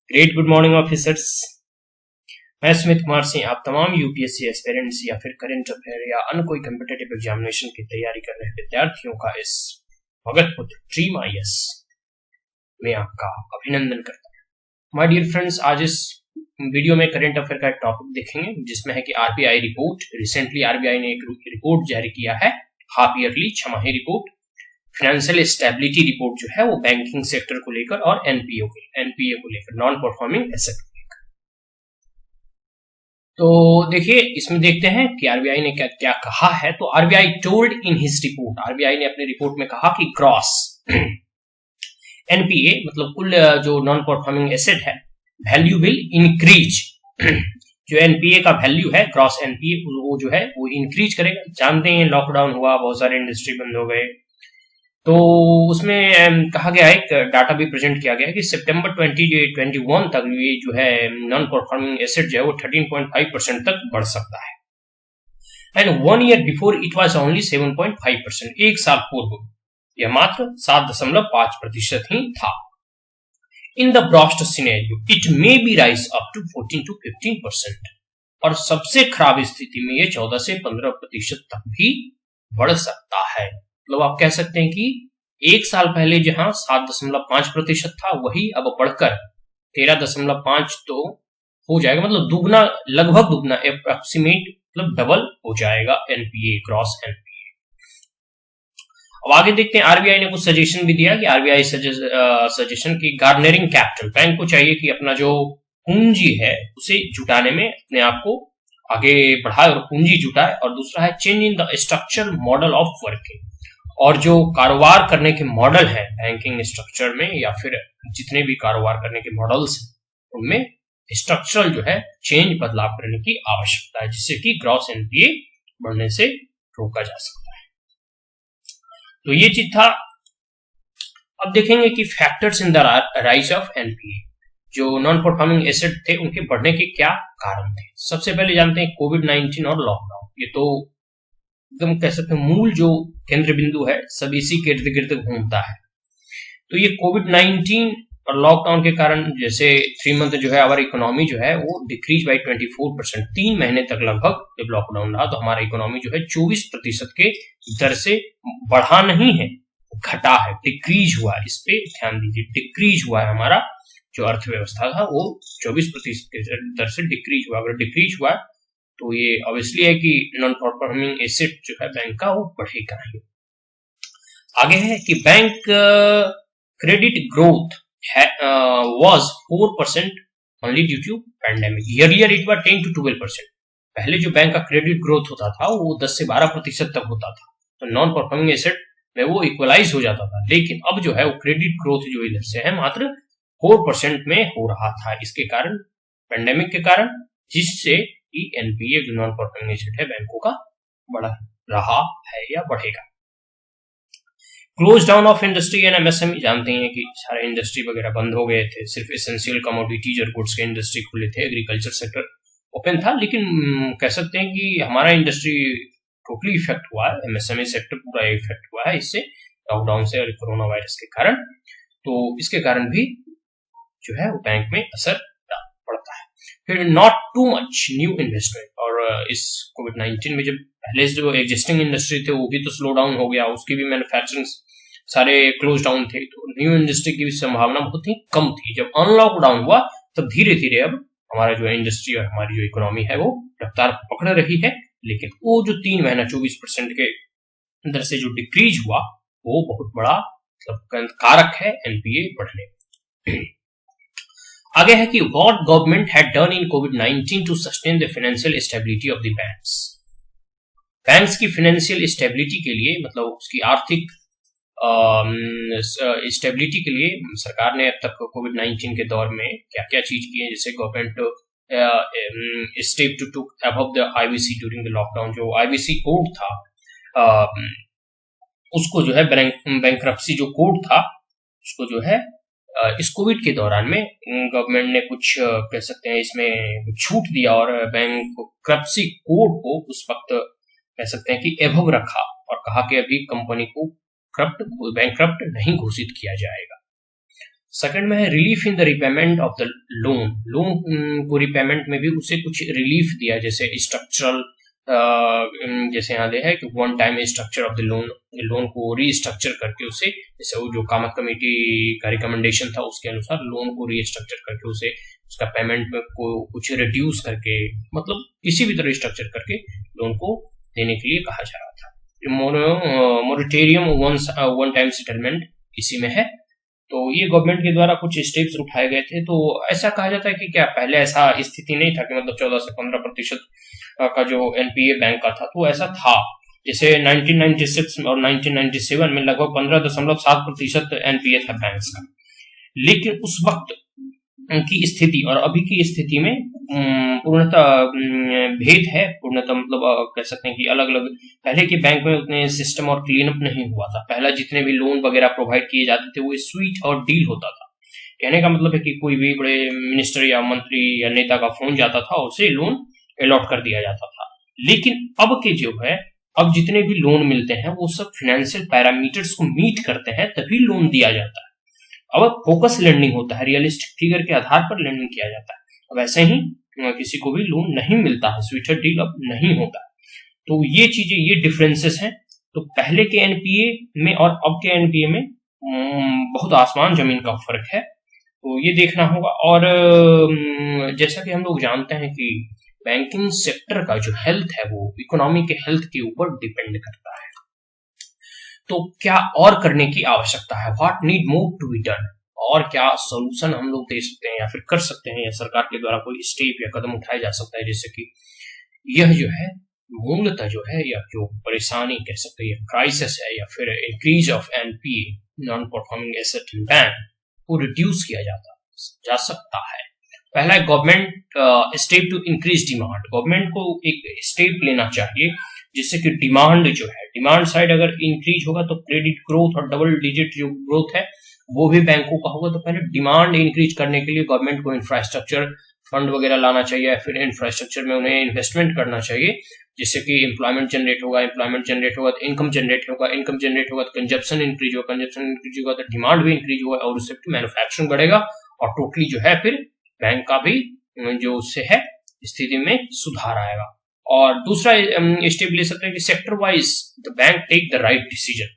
Great good morning officers. मैं सुमित कुमार सिंह आप तमाम यूपीएससी एस्पिरेंट्स या फिर करंट अफेयर या अन्य कोई कम्पिटेटिव एग्जामिनेशन की तैयारी कर रहे विद्यार्थियों का इस भगत पुत्र ड्रीम आईएएस में आपका अभिनंदन करता हूं। माय डियर फ्रेंड्स, आज इस वीडियो में करंट अफेयर का एक टॉपिक देखेंगे जिसमें है कि आरबीआई रिपोर्ट। रिसेंटली आरबीआई ने एक रिपोर्ट जारी किया है, हाफ ईयरली छमाही रिपोर्ट, फाइनेंशियल स्टेबिलिटी रिपोर्ट जो है वो बैंकिंग सेक्टर को लेकर और एनपीए को लेकर, नॉन परफॉर्मिंग एसेट को लेकर। तो देखिए, इसमें देखते हैं कि आरबीआई ने क्या कहा है। तो RBI told in his report, RBI ने अपनी रिपोर्ट में कहा कि ग्रॉस एनपीए मतलब कुल जो नॉन परफॉर्मिंग एसेट है, वैल्यू विल इंक्रीज। जो एनपीए का वैल्यू है, ग्रॉस एनपीए, वो जो है वो इंक्रीज करेगा। जानते हैं लॉकडाउन हुआ, बहुत सारे इंडस्ट्री बंद हो गए, तो उसमें कहा गया है, एक डाटा भी प्रेजेंट किया गया है कि सितंबर 2021 तक ये जो है नॉन परफॉर्मिंग एसेट जो है वो 13.5% तक बढ़ सकता है। And 1 year before it was only 7.5%। एक साल पूर्व यह मात्र 7.5% ही था। In the worst scenario it may be rise up to 14 to 15%। और सबसे खराब स्थिति में ये 14 से 15% तक भी बढ़ सकता है। मतलब आप कह सकते हैं कि एक साल पहले जहां 7.5% था, वही अब बढ़कर 13.5 तो हो जाएगा। मतलब दुगना, लगभग दुगना, अप्रोक्सीमेट मतलब डबल हो जाएगा एनपीए, ग्रॉस एनपीए। अब आगे देखते हैं, आरबीआई ने कुछ सजेशन भी दिया कि आरबीआई सजेशन की गार्नरिंग कैपिटल, बैंक को चाहिए कि अपना जो पूंजी है उसे जुटाने में अपने आप को आगे बढ़ाए और पूंजी जुटाए। और दूसरा है change in the structure model of working, और जो कारोबार करने के मॉडल है बैंकिंग स्ट्रक्चर में या फिर जितने भी कारोबार करने के मॉडल्स हैं उनमें स्ट्रक्चरल जो है चेंज, बदलाव करने की आवश्यकता है, जिससे कि ग्रॉस एनपीए बढ़ने से रोका जा सकता है। तो ये चीज था। अब देखेंगे कि factors in the rise of NPA, जो नॉन परफॉर्मिंग एसेट थे उनके बढ़ने के क्या कारण थे। सबसे पहले जानते हैं कोविड-19 और लॉकडाउन। ये तो एकदम कह सकते हैं मूल जो केंद्र बिंदु है, सब इसी के इर्द गिर्द घूमता है। तो ये कोविड-19 और लॉकडाउन के कारण जैसे 3 मंथ जो है हमारी इकोनॉमी जो है वो डिक्रीज बाय 24%। 3 महीने तक लगभग जब लॉकडाउन रहा तो हमारा इकोनॉमी जो है 24% के दर से बढ़ा नहीं है, घटा है, डिक्रीज हुआ। इस पे ध्यान दीजिए, डिक्रीज हुआ है। हमारा जो अर्थव्यवस्था था वो 24% के दर से डिक्रीज हुआ। अगर डिक्रीज हुआ तो ये ऑब्वियसली है कि नॉन परफॉर्मिंग एसेट जो है बैंक का वो बढ़ेगा नहीं। आगे है कि bank credit growth was 4% only due to pandemic. Earlier it was 10 to 12%। पहले जो बैंक का क्रेडिट ग्रोथ होता था वो 10 से 12% तक होता था, तो नॉन परफॉर्मिंग एसेट में वो इक्वलाइज हो जाता था। लेकिन अब जो है वो क्रेडिट ग्रोथ जो इधर से है मात्र 4% में हो रहा था, इसके कारण, पैंडेमिक के कारण, जिससे कि एनपीए जो नॉन परफॉर्मिंग एसेट है बैंकों का बढ़ रहा है या बढ़ेगा। Close down of industry and MSME, जानते हैं कि सारे इंडस्ट्री वगैरह बंद हो गए थे, सिर्फ एसेंशियल कमोडिटीज और गुड्स के इंडस्ट्री खुले थे, एग्रीकल्चर सेक्टर ओपन था। लेकिन कह सकते हैं कि हमारा इंडस्ट्री टोटली इफेक्ट हुआ है, एमएसएमई सेक्टर पूरा इफेक्ट हुआ है इससे, लॉकडाउन से और कोरोना वायरस के कारण। तो इसके कारण भी जो है वो बैंक में असर पड़ता है। फिर not too much new investment, और इस कोविड-19 में जब पहले जो एग्जिस्टिंग इंडस्ट्री थे वो भी तो स्लो डाउन हो गया, उसकी भी मैन्युफैक्चरिंग सारे क्लोज डाउन थे, तो न्यू इंडस्ट्री की भी संभावना बहुत ही कम थी। जब अनलॉकडाउन हुआ तब धीरे धीरे अब हमारा जो इंडस्ट्री और हमारी जो इकोनॉमी है वो रफ्तार पकड़ रही है। लेकिन वो जो 3 महीना 24% के अंदर से जो डिक्रीज हुआ वो बहुत बड़ा मतलब कारक है एनपीए बढ़ने। आगे है कि what government had done in कोविड-19 to sustain the financial stability of the banks. Banks की फाइनेंशियल स्टेबिलिटी के लिए, मतलब उसकी आर्थिक स्टेबिलिटी के लिए सरकार ने अब तक कोविड-19 के दौर में क्या क्या चीज की है। जैसे government step to took above the IBC during the lockdown. जो आईबीसी कोड था उसको जो है बैंक्रप्सी जो कोड था उसको जो है इस कोविड के दौरान में गवर्नमेंट ने कुछ कह सकते हैं इसमें छूट दिया और बैंक्रप्सी कोड को उस वक्त कह सकते हैं कि एबव रखा और कहा कि अभी कंपनी को बैंकक्रप्ट नहीं घोषित किया जाएगा। सेकंड में है relief in the repayment of the loan, loan को रिपेमेंट में भी उसे कुछ रिलीफ दिया, जैसे स्ट्रक्चरल, जैसे यहाँ दे है कि one time structure of the loan, loan को रीस्ट्रक्चर करके उसे, जैसे वो जो कामत कमेटी का रिकमेंडेशन था उसके अनुसार लोन को रीस्ट्रक्चर करके उसे उसका पेमेंट में को कुछ रिड्यूस करके, मतलब किसी भी तरह स्ट्रक्चर करके लोन को देने के लिए कहा जा रहा था। मोरेटोरियम वन टाइम सेटलमेंट इसी में है। तो ये गवर्नमेंट के द्वारा कुछ स्टेप्स उठाए गए थे। तो ऐसा कहा जाता है कि क्या पहले ऐसा स्थिति नहीं था कि मतलब 14 से 15% का जो एनपीए बैंक का था, तो ऐसा था। जैसे 1996 और 1997 में लगभग 15.7% एनपीए था बैंक्स का, लेकिन उस वक्त की स्थिति और अभी की स्थिति में पूर्णतः भेद है। पूर्णतः मतलब कह सकते हैं कि अलग अलग, पहले के बैंक में उतने सिस्टम और क्लीन अप नहीं हुआ था। पहला जितने भी लोन वगैरह प्रोवाइड किए जाते थे वो स्वीट और डील होता था। कहने का मतलब है कि कोई भी बड़े मिनिस्टर या मंत्री या नेता का फोन जाता था, उसे लोन अलॉट कर दिया जाता था। लेकिन अब के जो है, अब जितने भी लोन मिलते हैं वो सब फाइनेंशियल पैरामीटर्स को मीट करते हैं तभी लोन दिया जाता है। अब फोकस लैंडिंग होता है, रियलिस्टिक फिगर के आधार पर लैंडिंग किया जाता है। अब ऐसे ही किसी को भी लोन नहीं मिलता है, स्वीटर डील अब नहीं होता। तो ये चीजें, ये डिफरेंसेस हैं। तो पहले के एनपीए में और अब के एनपीए में बहुत आसमान जमीन का फर्क है। तो ये देखना होगा। और जैसा कि हम लोग जानते हैं कि बैंकिंग सेक्टर का जो हेल्थ है वो इकोनॉमी के हेल्थ के ऊपर डिपेंड करता है। तो क्या और करने की आवश्यकता है, what need more to be done, और क्या सॉल्यूशन हम लोग दे सकते हैं या फिर कर सकते हैं, या सरकार के द्वारा कोई स्टेप या कदम उठाया जा सकता है, जैसे कि यह जो है मूलतः जो है, या जो परेशानी कह सकते हैं, क्राइसिस है, या फिर increase of NPA, non performing asset in bank, को रिड्यूस किया जा सकता है। पहला है government step to increase demand. Government को एक स्टेप लेना चाहिए जिससे कि डिमांड जो है, डिमांड साइड अगर इंक्रीज होगा तो क्रेडिट ग्रोथ और डबल डिजिट जो ग्रोथ है वो भी बैंकों का होगा। तो पहले डिमांड इंक्रीज करने के लिए गवर्नमेंट को इंफ्रास्ट्रक्चर फंड वगैरह लाना चाहिए, या फिर इंफ्रास्ट्रक्चर में उन्हें इन्वेस्टमेंट करना चाहिए, जिससे कि एम्प्लॉयमेंट जनरेट होगा, एम्प्लॉयमेंट जनरेट होगा तो इनकम जनरेट होगा, इनकम जनरेट होगा तो कंजप्शन इंक्रीज होगा, कंजप्शन इंक्रीज होगा तो डिमांड भी इंक्रीज होगा, और उससे मैन्युफैक्चरिंग बढ़ेगा, और टोटली जो है फिर बैंक का भी जो उससे है स्थिति में सुधार आएगा। और दूसरा स्टेप ले सकते हैं कि sector wise the bank take the right decision.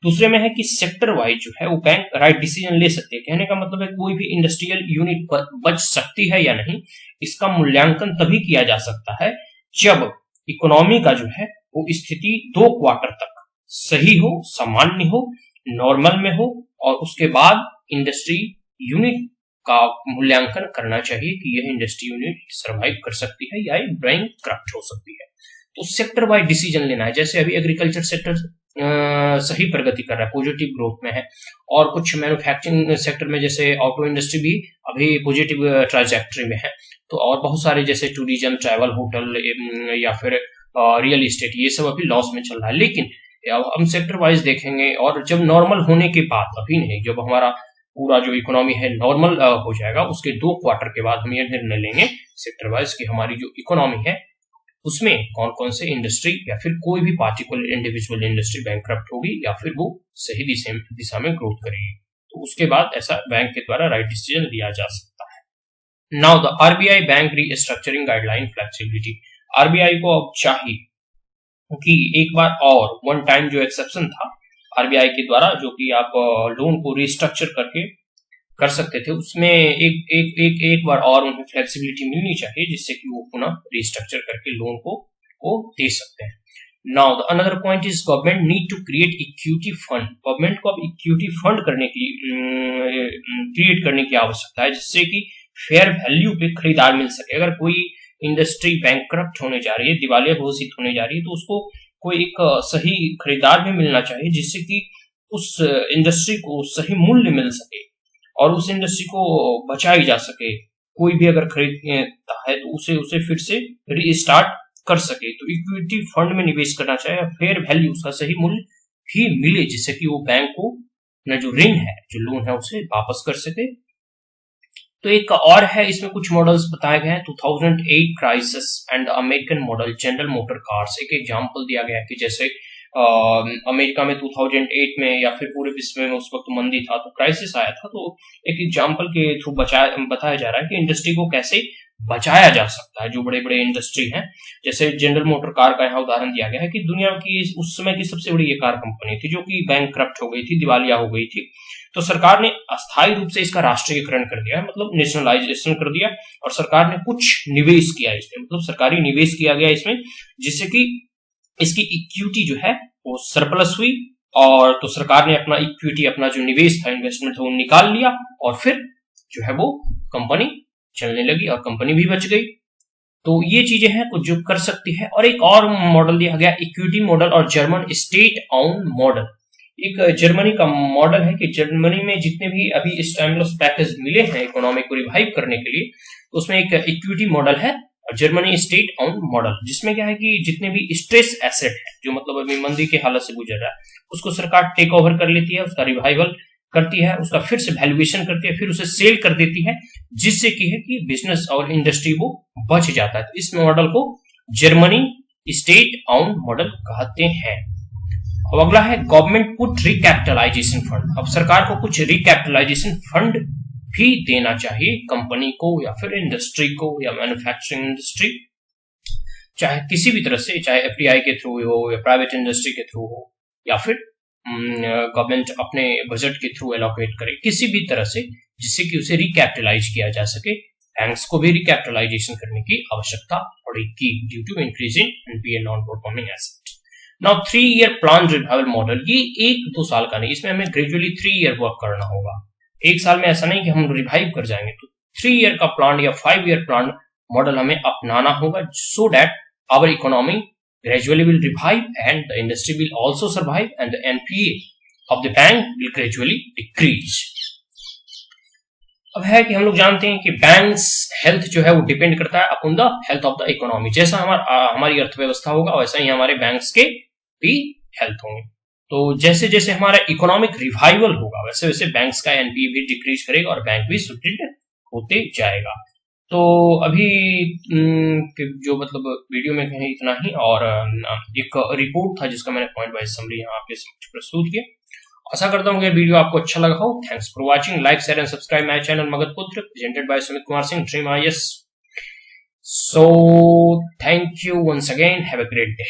दूसरे में है कि सेक्टर वाइज जो है वो बैंक राइट डिसीजन ले सकते हैं। कहने का मतलब है कोई भी इंडस्ट्रियल यूनिट बच सकती है या नहीं, इसका मूल्यांकन तभी किया जा सकता है जब इकोनॉमी का जो है वो स्थिति 2 क्वार्टर तक सही हो, सामान्य हो, नॉर्मल में हो, और उसके बाद इंडस्ट्री यूनिट का मूल्यांकन करना चाहिए कि यह इंडस्ट्री यूनिट सर्वाइव कर सकती है या बैंकक्रप्ट हो सकती है। तो सेक्टर वाइज डिसीजन लेना है। जैसे अभी एग्रीकल्चर सेक्टर सही प्रगति कर रहा है, पॉजिटिव ग्रोथ में है, और कुछ मैन्युफैक्चरिंग सेक्टर में जैसे ऑटो इंडस्ट्री भी अभी पॉजिटिव ट्रांजैक्टरी में है। तो और बहुत सारे जैसे टूरिज्म, ट्रैवल, होटल या फिर रियल इस्टेट, ये सब अभी लॉस में चल रहा है। लेकिन हम सेक्टर वाइज देखेंगे, और जब नॉर्मल होने के बाद, अभी नहीं, जब हमारा पूरा जो इकोनॉमी है नॉर्मल हो जाएगा, उसके 2 क्वार्टर के बाद हम यह निर्णय लेंगे सेक्टर वाइज कि हमारी जो इकोनॉमी है उसमें कौन कौन से इंडस्ट्री या फिर कोई भी पार्टिकुलर इंडिविजुअल इंडस्ट्री बैंकक्रप्ट होगी या फिर वो सही दिशा में ग्रोथ करेगी। तो उसके बाद ऐसा बैंक के द्वारा राइट डिसीजन लिया जा सकता है। Now the RBI bank restructuring guideline flexibility. RBI को अब चाहिए कि एक बार और वन टाइम जो एक्सेप्शन था आरबीआई के द्वारा, जो कि आप लोन को रिस्ट्रक्चर करके कर सकते थे, उसमें एक बार और उन्हें फ्लेक्सिबिलिटी मिलनी चाहिए, जिससे कि वो पुनः रिस्ट्रक्चर करके लोन को दे सकते हैं। Now the another point is government need to create equity fund. Government को अब इक्विटी फंड करने की क्रिएट करने की आवश्यकता है, जिससे कि फेयर वैल्यू पे खरीदार मिल सके। अगर कोई इंडस्ट्री बैंकक्रप्ट होने जा रही है, दिवालिया घोषित होने जा रही है, तो उसको कोई एक सही खरीदार भी मिलना चाहिए, जिससे कि उस इंडस्ट्री को सही मूल्य मिल सके और उस इंडस्ट्री को बचाई जा सके। कोई भी अगर खरीदता है तो उसे फिर से रीस्टार्ट कर सके। तो इक्विटी फंड में निवेश करना चाहिए, फेयर वैल्यू, उसका सही मूल्य भी मिले, जिससे कि वो बैंक को अपना जो ऋण है, जो लोन है, उसे वापस कर सके। तो एक और है, इसमें कुछ मॉडल्स बताए गए हैं। 2008 crisis and American model general motor cars, एक एग्जांपल दिया गया है कि जैसे अमेरिका में 2008 में या फिर पूरे विश्व में उस वक्त मंदी था, तो क्राइसिस आया था, तो एक एग्जाम्पल के थ्रू बताया जा रहा है कि इंडस्ट्री को कैसे बचाया जा सकता है। जो बड़े बड़े इंडस्ट्री हैं, जैसे जनरल मोटर कार का यहाँ उदाहरण दिया गया है कि दुनिया की उस समय की सबसे बड़ी ये कार कंपनी थी, जो कि बैंकक्रप्ट हो गई थी, दिवालिया हो गई थी। तो सरकार ने अस्थायी रूप से इसका राष्ट्रीयकरण कर दिया, मतलब नेशनलाइजेशन कर दिया, और सरकार ने कुछ निवेश किया इसमें, मतलब सरकारी निवेश किया गया इसमें, जिससे कि इसकी इक्विटी जो है वो सरप्लस हुई, और तो सरकार ने अपना इक्विटी, अपना जो निवेश था, इन्वेस्टमेंट था, वो निकाल लिया, और फिर जो है वो कंपनी चलने लगी और कंपनी भी बच गई। तो ये चीजें हैं कुछ जो कर सकती है। और एक और मॉडल दिया गया, इक्विटी मॉडल और जर्मन स्टेट ऑन मॉडल। एक जर्मनी का मॉडल है कि जर्मनी में जितने भी अभी स्टिमुलस पैकेज मिले हैं इकोनॉमी को रिवाइव करने के लिए, उसमें एक इक्विटी मॉडल है और जर्मनी स्टेट ऑन मॉडल, जिसमें क्या है कि जितने भी स्ट्रेस एसेट है, जो मतलब अभी मंदी के हालत से गुजर रहा है, उसको सरकार टेक ओवर कर लेती है, उसका रिवाइवल करती है, उसका फिर से वैल्यूएशन करती है, फिर उसे सेल कर देती है, जिससे की है कि बिजनेस और इंडस्ट्री वो बच जाता है। तो इस मॉडल को जर्मनी स्टेट ऑन मॉडल कहते हैं। अब अगला है गवर्नमेंट पुट रिकैपिटलाइजेशन फंड। अब सरकार को कुछ रिकैपिटलाइजेशन फंड भी देना चाहिए कंपनी को या फिर इंडस्ट्री को या मैन्युफैक्चरिंग इंडस्ट्री, चाहे किसी भी तरह से, चाहे एफडीआई के थ्रू हो या प्राइवेट इंडस्ट्री के थ्रू हो या फिर गवर्नमेंट अपने बजट के थ्रू एलोकेट करे, किसी भी तरह से, जिससे कि उसे रिकैपिटलाइज किया जा सके। बैंक्स को भी रिकैपिटलाइजेशन करने की आवश्यकता पड़ेगी due to increase in NPA non performing asset. Now 3 year plan revival model, ये 1-2 साल का नहीं, इसमें हमें ग्रेजुअली 3 ईयर वर्क करना होगा। एक साल में ऐसा नहीं कि हम रिवाइव कर जाएंगे, तो 3 ईयर का प्लान या 5 ईयर प्लान मॉडल हमें अपनाना होगा, so that our economy gradually will revive and the industry will also survive and the NPA of the bank will gradually decrease. अब है कि हम लोग जानते हैं कि बैंक्स हेल्थ जो है वो डिपेंड करता है upon the health of the economy. जैसा हमारी अर्थव्यवस्था होगा वैसा ही हमारे बैंक्स के भी हेल्थ होंगे। तो जैसे जैसे हमारा इकोनॉमिक रिवाइवल होगा वैसे वैसे बैंक्स का एनपीए भी डिक्रीज करेगा और बैंक भी सॉलिड होते जाएगा। तो अभी जो मतलब वीडियो में कहें इतना ही, और एक रिपोर्ट था जिसका मैंने पॉइंट वाइज समरी यहाँ आपके समक्ष प्रस्तुत किया। आशा करता हूँ कि वीडियो आपको अच्छा लगा हो। Thanks for watching, like share and subscribe my channel Magadh Putra, presented by Sumit Kumar Singh, dream IAS. So thank you once again, have a great day.